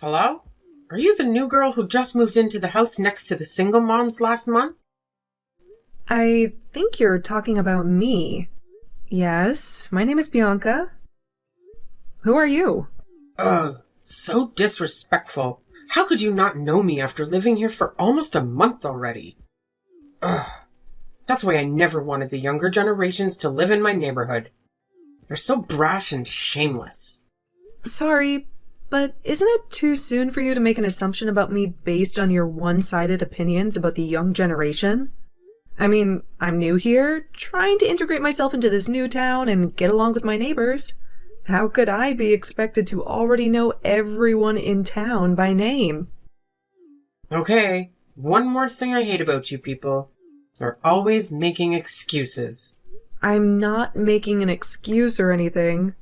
Hello? Are you the new girl who just moved into the house next to the single moms last month? I think you're talking about me. Yes, my name is Bianca. Who are you? Ugh, so disrespectful. How could you not know me after living here for almost a month already? Ugh, that's why I never wanted the younger generations to live in my neighborhood. They're so brash and shameless. Sorry, but isn't it too soon for you to make an assumption about me based on your one-sided opinions about the young generation? I mean, I'm new here, trying to integrate myself into this new town and get along with my neighbors. How could I be expected to already know everyone in town by name? Okay, one more thing I hate about you people. You're always making excuses. I'm not making an excuse or anything.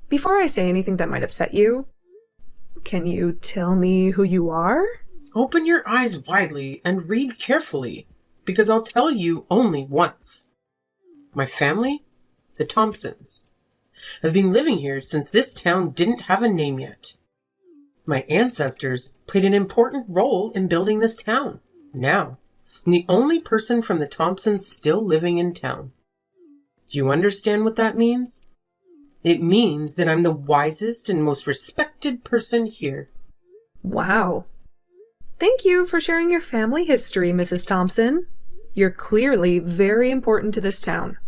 Before I say anything that might upset you, can you tell me who you are? Open your eyes widely and read carefully, because I'll tell you only once. My family, the Thompsons, have been living here since this town didn't have a name yet. My ancestors played an important role in building this town. Now, I'm the only person from the Thompsons still living in town. Do you understand what that means? It means that I'm the wisest and most respected person here. Wow. Thank you for sharing your family history, Mrs. Thompson. You're clearly very important to this town.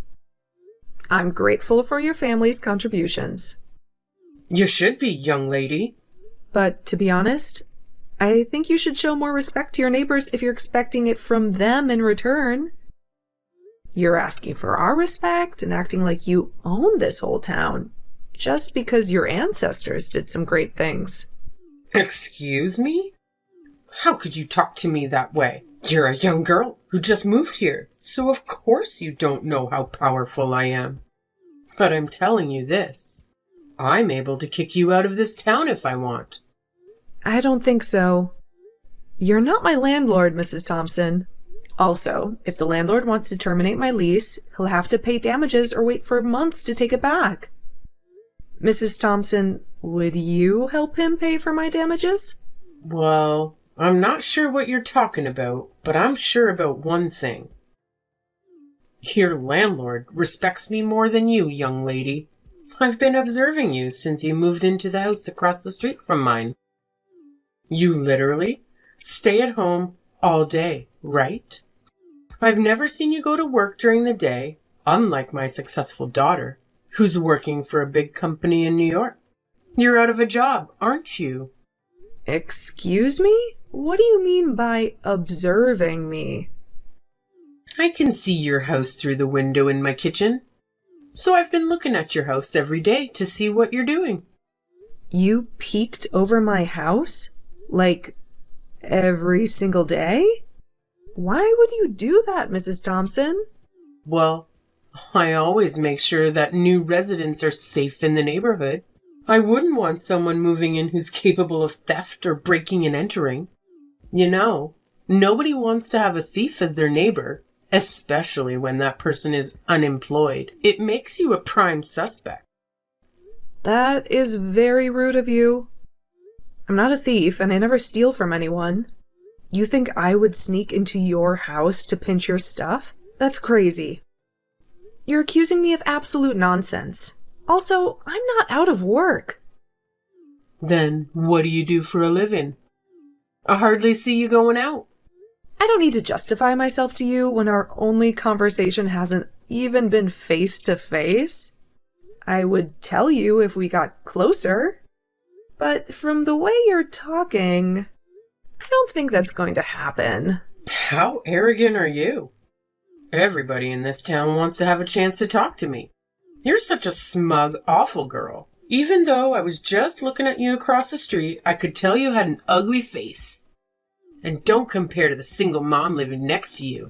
I'm grateful for your family's contributions. You should be, young lady. But to be honest, I think you should show more respect to your neighbors if you're expecting it from them in return. You're asking for our respect and acting like you own this whole town, just because your ancestors did some great things. Excuse me? How could you talk to me that way? You're a young girl who just moved here, so of course you don't know how powerful I am. But I'm telling you this. I'm able to kick you out of this town if I want. I don't think so. You're not my landlord, Mrs. Thompson. Also, if the landlord wants to terminate my lease, he'll have to pay damages or wait for months to take it back. Mrs. Thompson, would you help him pay for my damages? Well, I'm not sure what you're talking about, but I'm sure about one thing. Your landlord respects me more than you, young lady. I've been observing you since you moved into the house across the street from mine. You literally stay at home all day, right? I've never seen you go to work during the day, unlike my successful daughter, who's working for a big company in New York. You're out of a job, aren't you? Excuse me? What do you mean by observing me? I can see your house through the window in my kitchen. So I've been looking at your house every day to see what you're doing. You peeked over my house? Like, every single day? Why would you do that, Mrs. Thompson? Well, I always make sure that new residents are safe in the neighborhood. I wouldn't want someone moving in who's capable of theft or breaking and entering. You know, nobody wants to have a thief as their neighbor, especially when that person is unemployed. It makes you a prime suspect. That is very rude of you. I'm not a thief, and I never steal from anyone. You think I would sneak into your house to pinch your stuff? That's crazy. You're accusing me of absolute nonsense. Also, I'm not out of work. Then what do you do for a living? I hardly see you going out. I don't need to justify myself to you when our only conversation hasn't even been face to face. I would tell you if we got closer. But from the way you're talking, I don't think that's going to happen. How arrogant are you? Everybody in this town wants to have a chance to talk to me. You're such a smug, awful girl. Even though I was just looking at you across the street, I could tell you had an ugly face. And don't compare to the single mom living next to you.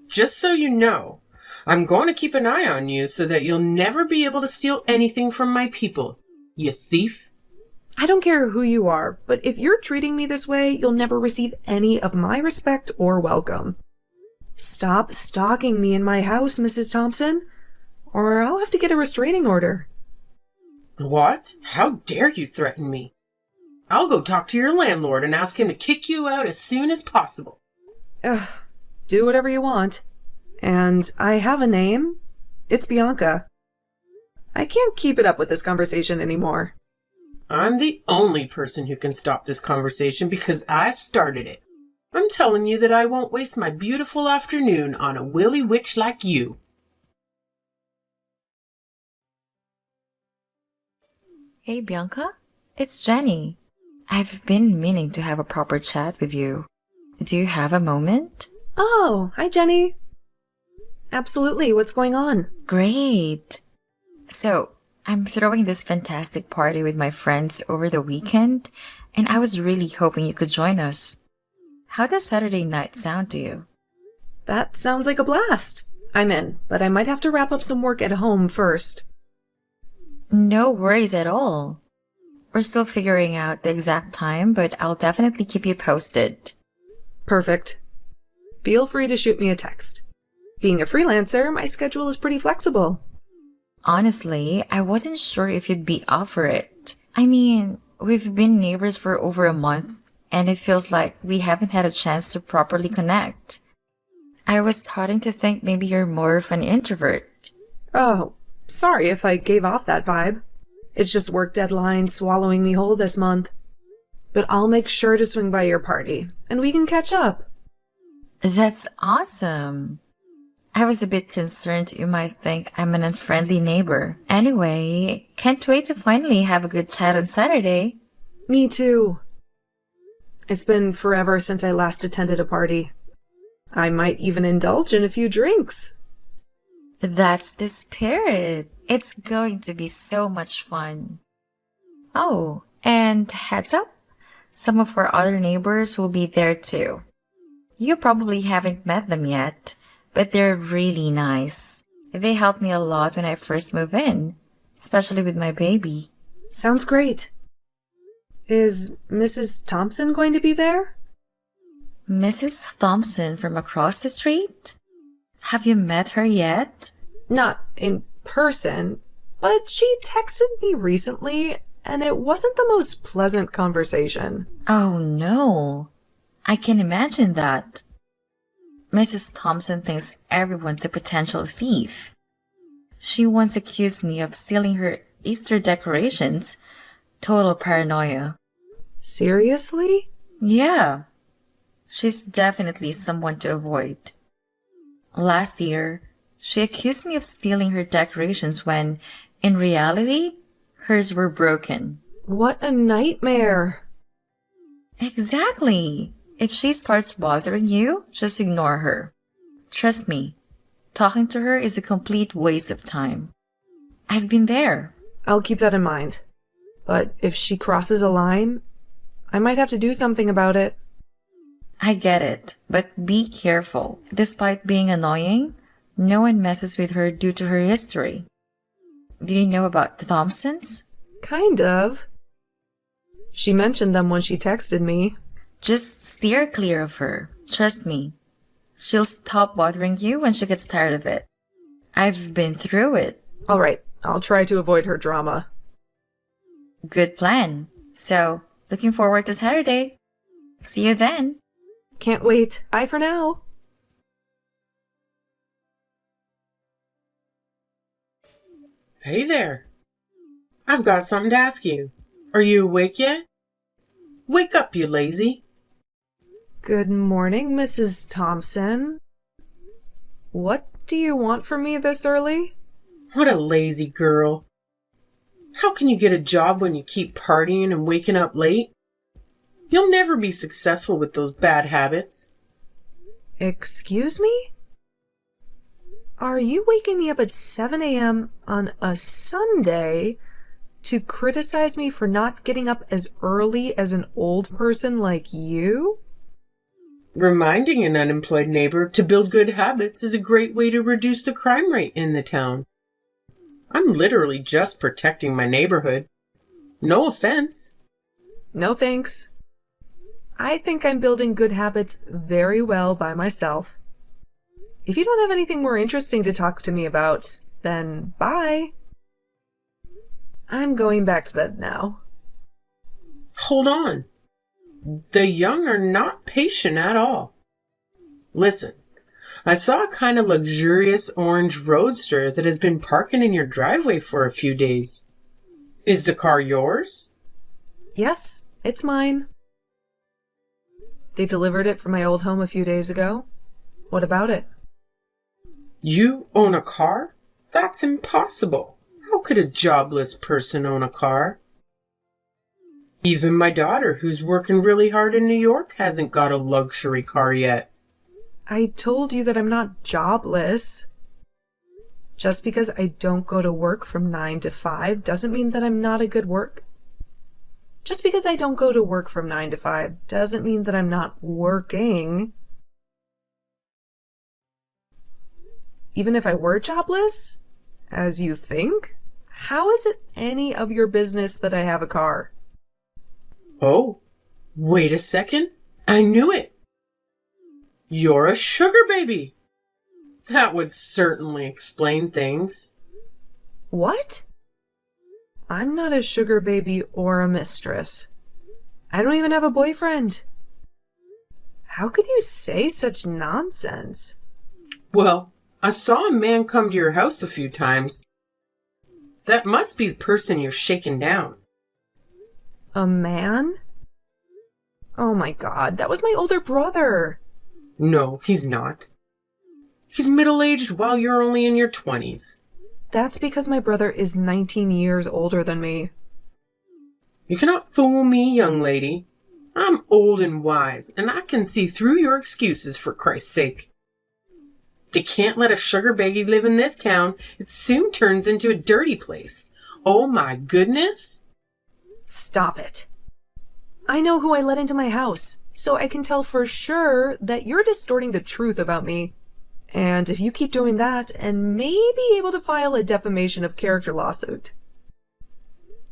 Just so you know, I'm going to keep an eye on you so that you'll never be able to steal anything from my people, you thief. I don't care who you are, but if you're treating me this way, you'll never receive any of my respect or welcome. Stop stalking me in my house, Mrs. Thompson, or I'll have to get a restraining order. What? How dare you threaten me? I'll go talk to your landlord and ask him to kick you out as soon as possible. Ugh, do whatever you want. And I have a name. It's Bianca. I can't keep it up with this conversation anymore. I'm the only person who can stop this conversation because I started it. I'm telling you that I won't waste my beautiful afternoon on a willy witch like you. Hey Bianca, it's Jenny. I've been meaning to have a proper chat with you. Do you have a moment? Oh, hi Jenny. Absolutely, what's going on? Great. So, I'm throwing this fantastic party with my friends over the weekend, and I was really hoping you could join us. How does Saturday night sound to you? That sounds like a blast. I'm in, but I might have to wrap up some work at home first. No worries at all. We're still figuring out the exact time, but I'll definitely keep you posted. Perfect. Feel free to shoot me a text. Being a freelancer, my schedule is pretty flexible. Honestly, I wasn't sure if you'd be up for it. I mean, we've been neighbors for over a month, and it feels like we haven't had a chance to properly connect. I was starting to think maybe you're more of an introvert. Oh, sorry if I gave off that vibe. It's just work deadline swallowing me whole this month. But I'll make sure to swing by your party, and we can catch up. That's awesome. I was a bit concerned you might think I'm an unfriendly neighbor. Anyway, can't wait to finally have a good chat on Saturday. Me too. It's been forever since I last attended a party. I might even indulge in a few drinks. That's the spirit. It's going to be so much fun. Oh, and heads up, some of our other neighbors will be there too. You probably haven't met them yet, but they're really nice. They helped me a lot when I first moved in, especially with my baby. Sounds great. Is Mrs. Thompson going to be there? Mrs. Thompson from across the street? Have you met her yet? Not in person, but she texted me recently, and it wasn't the most pleasant conversation. Oh no, I can imagine that. Mrs. Thompson thinks everyone's a potential thief. She once accused me of stealing her Easter decorations. Total paranoia. Seriously? Yeah. She's definitely someone to avoid. Last year, she accused me of stealing her decorations when, in reality, hers were broken. What a nightmare. Exactly. If she starts bothering you, just ignore her. Trust me, talking to her is a complete waste of time. I've been there. I'll keep that in mind. But if she crosses a line, I might have to do something about it. I get it, but be careful. Despite being annoying, no one messes with her due to her history. Do you know about the Thompsons? Kind of. She mentioned them when she texted me. Just steer clear of her. Trust me. She'll stop bothering you when she gets tired of it. I've been through it. All right, I'll try to avoid her drama. Good plan. So, looking forward to Saturday. See you then. Can't wait. Bye for now. Hey there. I've got something to ask you. Are you awake yet? Wake up, you lazy. Good morning, Mrs. Thompson. What do you want from me this early? What a lazy girl. How can you get a job when you keep partying and waking up late? You'll never be successful with those bad habits. Excuse me? Are you waking me up at 7 a.m. on a Sunday to criticize me for not getting up as early as an old person like you? Reminding an unemployed neighbor to build good habits is a great way to reduce the crime rate in the town. I'm literally just protecting my neighborhood. No offense. No thanks. I think I'm building good habits very well by myself. If you don't have anything more interesting to talk to me about, then bye. I'm going back to bed now. hold on. The young are not patient at all. Listen, I saw a kind of luxurious orange roadster that has been parking in your driveway for a few days. Is the car yours? Yes, it's mine. They delivered it from my old home a few days ago. What about it? You own a car? That's impossible. How could a jobless person own a car? Even my daughter, who's working really hard in New York, hasn't got a luxury car yet. I told you that I'm not jobless. Just because I don't go to work from 9 to 5 doesn't mean that I'm not a good work. Just because I don't go to work from 9 to 5 doesn't mean that I'm not working. Even if I were jobless, as you think, how is it any of your business that I have a car? Oh, wait a second. I knew it. You're a sugar baby. That would certainly explain things. What? I'm not a sugar baby or a mistress. I don't even have a boyfriend. How could you say such nonsense? Well, I saw a man come to your house a few times. That must be the person you're shaking down. A man? Oh my God, that was my older brother. No, he's not. He's middle-aged while you're only in your 20s. That's because my brother is 19 years older than me. You cannot fool me, young lady. I'm old and wise, and I can see through your excuses, for Christ's sake. They can't let a sugar baby live in this town. It soon turns into a dirty place. Oh my goodness. Stop it. I know who I let into my house, so I can tell for sure that you're distorting the truth about me. And if you keep doing that, and may be able to file a defamation of character lawsuit.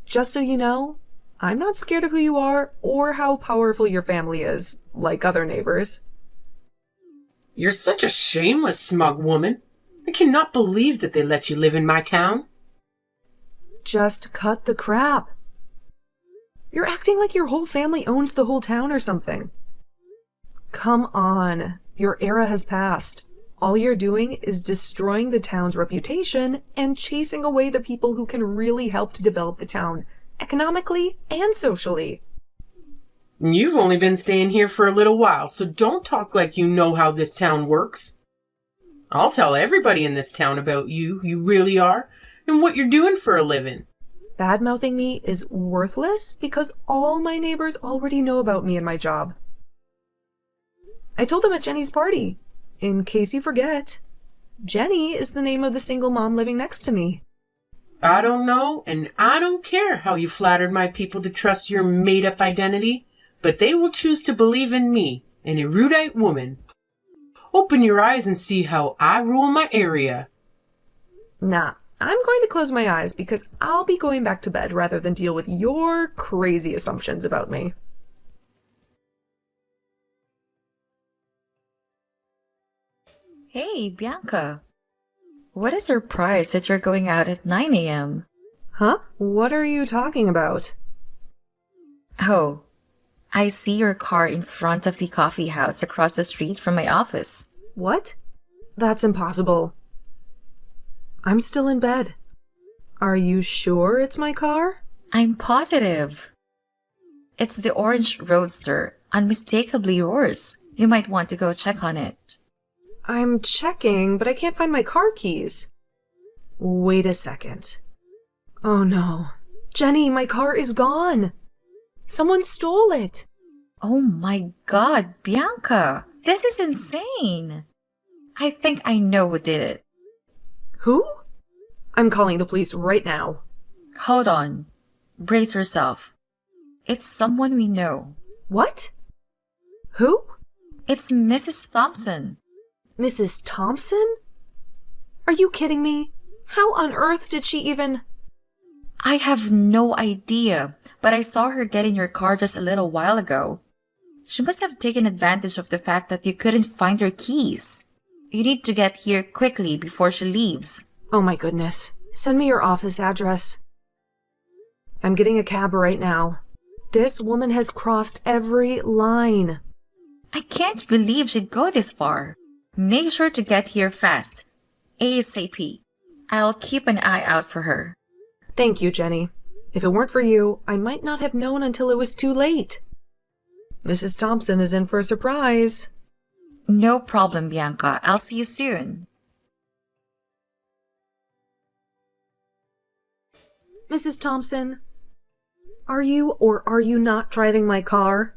Just so you know, I'm not scared of who you are or how powerful your family is, like other neighbors. You're such a shameless, smug woman. I cannot believe that they let you live in my town. Just cut the crap. You're acting like your whole family owns the whole town or something. Come on, your era has passed. All you're doing is destroying the town's reputation and chasing away the people who can really help to develop the town, economically and socially. You've only been staying here for a little while, so don't talk like you know how this town works. I'll tell everybody in this town about you really are, and what you're doing for a living. Bad-mouthing me is worthless because all my neighbors already know about me and my job. I told them at Jenny's party. In case you forget, Jenny is the name of the single mom living next to me. I don't know, and I don't care how you flattered my people to trust your made-up identity, but they will choose to believe in me, an erudite woman. Open your eyes and see how I rule my area. Nah, I'm going to close my eyes because I'll be going back to bed rather than deal with your crazy assumptions about me. Hey, Bianca. What a surprise that you're going out at 9 a.m. Huh? What are you talking about? Oh, I see your car in front of the coffee house across the street from my office. What? That's impossible. I'm still in bed. Are you sure it's my car? I'm positive. It's the orange roadster, unmistakably yours. You might want to go check on it. I'm checking, but I can't find my car keys. Wait a second. Oh no. Jenny, my car is gone. Someone stole it. Oh my God, Bianca. This is insane. I think I know who did it. Who? I'm calling the police right now. Hold on. Brace yourself. It's someone we know. What? Who? It's Mrs. Thompson. Mrs. Thompson? Are you kidding me? How on earth did she even... I have no idea, but I saw her get in your car just a little while ago. She must have taken advantage of the fact that you couldn't find your keys. You need to get here quickly before she leaves. Oh my goodness. Send me your office address. I'm getting a cab right now. This woman has crossed every line. I can't believe she'd go this far. Make sure to get here fast. ASAP. I'll keep an eye out for her. Thank you, Jenny. If it weren't for you, I might not have known until it was too late. Mrs. Thompson is in for a surprise. No problem, Bianca. I'll see you soon. Mrs. Thompson, are you or are you not driving my car?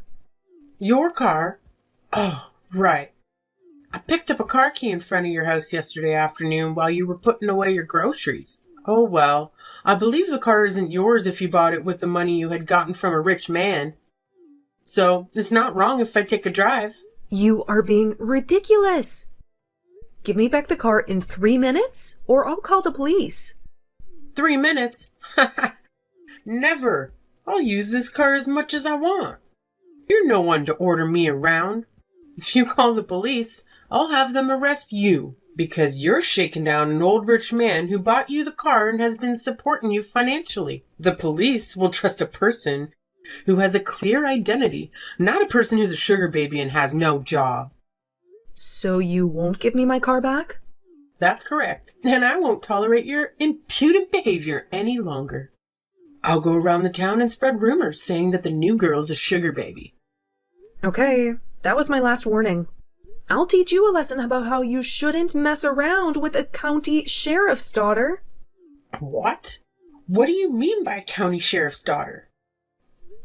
Your car? Oh, right. I picked up a car key in front of your house yesterday afternoon while you were putting away your groceries. Oh, well, I believe the car isn't yours if you bought it with the money you had gotten from a rich man. So, it's not wrong if I take a drive. You are being ridiculous. Give me back the car in 3 minutes, or I'll call the police. 3 minutes? Never. I'll use this car as much as I want. You're no one to order me around. If you call the police, I'll have them arrest you, because you're shaking down an old rich man who bought you the car and has been supporting you financially. The police will trust a person who has a clear identity, not a person who's a sugar baby and has no job. So you won't give me my car back? That's correct, and I won't tolerate your impudent behavior any longer. I'll go around the town and spread rumors saying that the new girl's a sugar baby. Okay, that was my last warning. I'll teach you a lesson about how you shouldn't mess around with a county sheriff's daughter. What? What do you mean by county sheriff's daughter?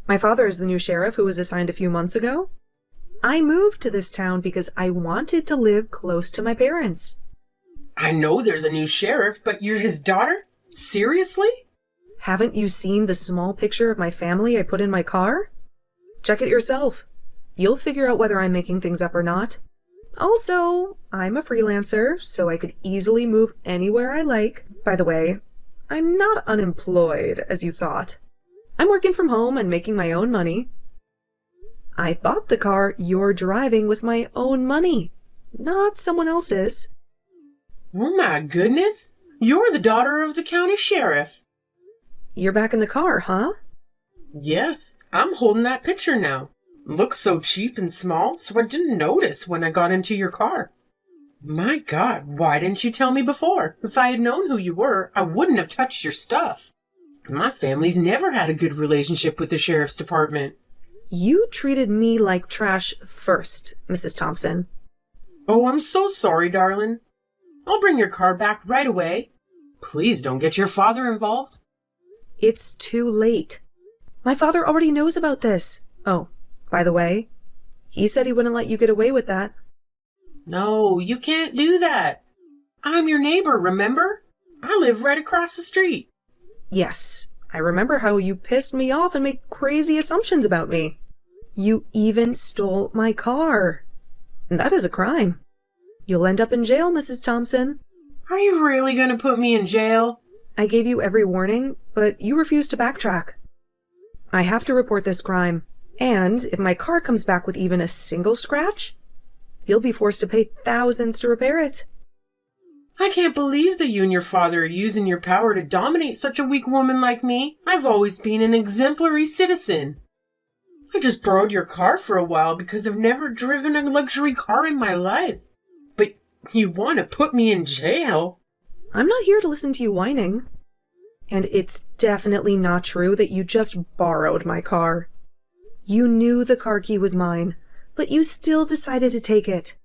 My father is the new sheriff who was assigned a few months ago. I moved to this town because I wanted to live close to my parents. I know there's a new sheriff, but you're his daughter? Seriously? Haven't you seen the small picture of my family I put in my car? Check it yourself. You'll figure out whether I'm making things up or not. Also, I'm a freelancer, so I could easily move anywhere I like. By the way, I'm not unemployed, as you thought. I'm working from home and making my own money. I bought the car you're driving with my own money, not someone else's. Oh my goodness! You're the daughter of the county sheriff. You're back in the car, huh? Yes, I'm holding that picture now. Looks so cheap and small, so I didn't notice when I got into your car. My God, why didn't you tell me before? If I had known who you were, I wouldn't have touched your stuff. My family's never had a good relationship with the sheriff's department. You treated me like trash first, Mrs. Thompson. Oh, I'm so sorry, darling. I'll bring your car back right away. Please don't get your father involved. It's too late. My father already knows about this. Oh, by the way, he said he wouldn't let you get away with that. No, you can't do that. I'm your neighbor, remember? I live right across the street. Yes, I remember how you pissed me off and made crazy assumptions about me. You even stole my car. That is a crime. You'll end up in jail, Mrs. Thompson. Are you really going to put me in jail? I gave you every warning, but you refused to backtrack. I have to report this crime, and if my car comes back with even a single scratch, you'll be forced to pay thousands to repair it. I can't believe that you and your father are using your power to dominate such a weak woman like me. I've always been an exemplary citizen. I just borrowed your car for a while because I've never driven a luxury car in my life. But you want to put me in jail? I'm not here to listen to you whining. And it's definitely not true that you just borrowed my car. You knew the car key was mine, but you still decided to take it.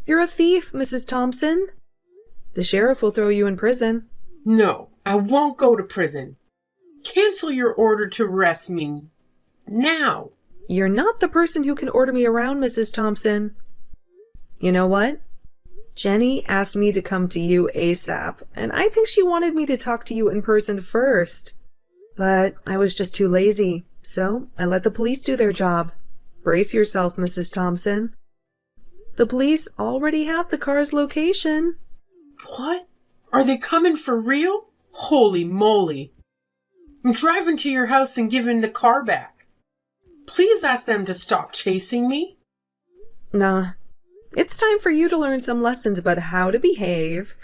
You're a thief, Mrs. Thompson. The sheriff will throw you in prison. No, I won't go to prison. Cancel your order to arrest me. Now. You're not the person who can order me around, Mrs. Thompson. You know what? Jenny asked me to come to you ASAP, and I think she wanted me to talk to you in person first. But I was just too lazy, so I let the police do their job. Brace yourself, Mrs. Thompson. The police already have the car's location. What? Are they coming for real? Holy moly. I'm driving to your house and giving the car back. Please ask them to stop chasing me. Nah. It's time for you to learn some lessons about how to behave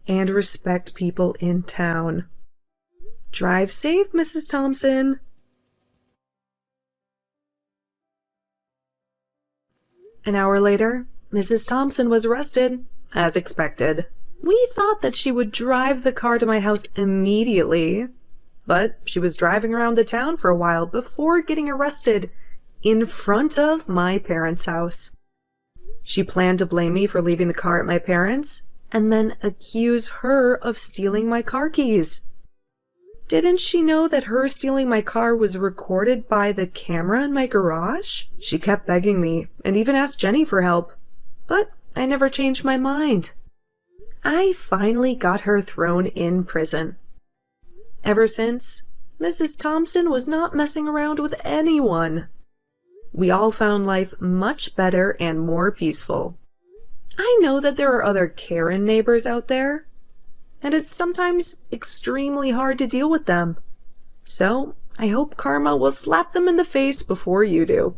and respect people in town. Drive safe, Mrs. Thompson. An hour later, Mrs. Thompson was arrested, as expected. We thought that she would drive the car to my house immediately, but she was driving around the town for a while before getting arrested in front of my parents' house. She planned to blame me for leaving the car at my parents' and then accuse her of stealing my car keys. Didn't she know that her stealing my car was recorded by the camera in my garage? She kept begging me and even asked Jenny for help, but I never changed my mind. I finally got her thrown in prison. Ever since, Mrs. Thompson was not messing around with anyone. We all found life much better and more peaceful. I know that there are other Karen neighbors out there, and it's sometimes extremely hard to deal with them. So I hope karma will slap them in the face before you do.